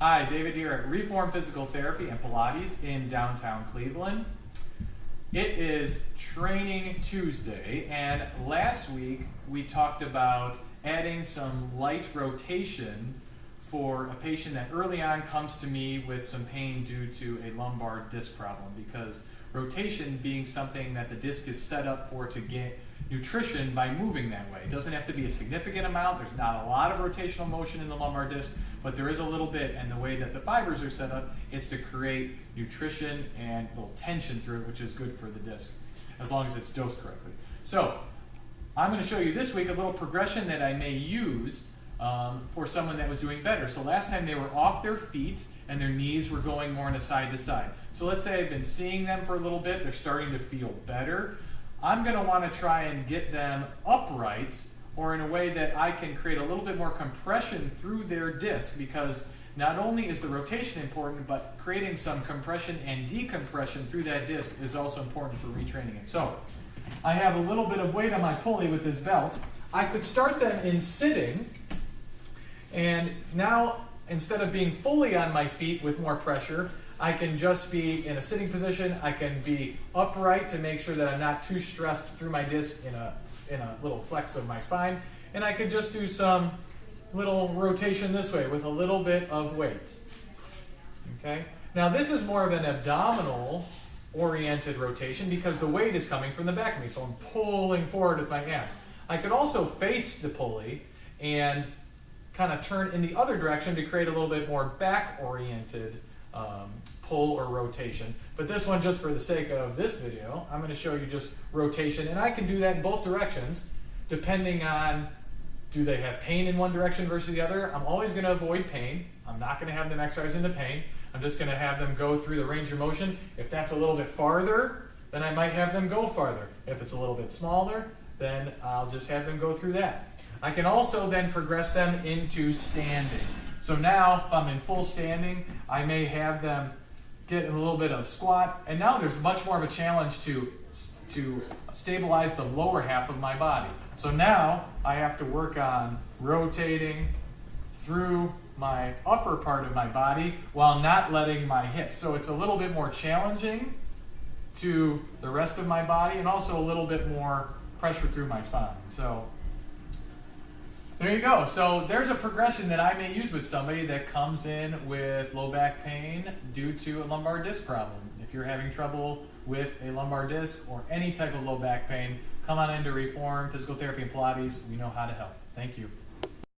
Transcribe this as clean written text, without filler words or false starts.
Hi, David here at Reform Physical Therapy and Pilates in downtown Cleveland. It is Training Tuesday, and last week we talked about adding some light rotation for a patient that early on comes to me with some pain due to a lumbar disc problem, because rotation being something that the disc is set up for to get nutrition by moving that way. It doesn't have to be a significant amount. There's not a lot of rotational motion in the lumbar disc, but there is a little bit, and the way that the fibers are set up is to create nutrition and a little tension through it, which is good for the disc, as long as it's dosed correctly. So I'm going to show you this week a little progression that I may use for someone that was doing better. So last time they were off their feet and their knees were going more on a side to side. So let's say I've been seeing them for a little bit, they're starting to feel better. I'm going to want to try and get them upright, or in a way that I can create a little bit more compression through their disc, because not only is the rotation important, but creating some compression and decompression through that disc is also important for retraining it. So I have a little bit of weight on my pulley with this belt. I could start them in sitting, and now instead of being fully on my feet with more pressure, I can just be in a sitting position. I can be upright to make sure that I'm not too stressed through my disc in a little flex of my spine. And I could just do some little rotation this way with a little bit of weight. Okay? Now this is more of an abdominal oriented rotation because the weight is coming from the back of me. So I'm pulling forward with my abs. I could also face the pulley and kind of turn in the other direction to create a little bit more back oriented pull or rotation. But this one, just for the sake of this video, I'm going to show you just rotation, and I can do that in both directions depending on, do they have pain in one direction versus the other. I'm always going to avoid pain. I'm not going to have them exercise into pain. I'm just going to have them go through the range of motion. If that's a little bit farther, then I might have them go farther. If it's a little bit smaller, then I'll just have them go through that. I can also then progress them into standing. So now, if I'm in full standing, I may have them get a little bit of squat, and now there's much more of a challenge to stabilize the lower half of my body. So now I have to work on rotating through my upper part of my body while not letting my hips. So it's a little bit more challenging to the rest of my body, and also a little bit more pressure through my spine. So there you go. So there's a progression that I may use with somebody that comes in with low back pain due to a lumbar disc problem. If you're having trouble with a lumbar disc or any type of low back pain, come on into Reform Physical Therapy and Pilates. We know how to help. Thank you.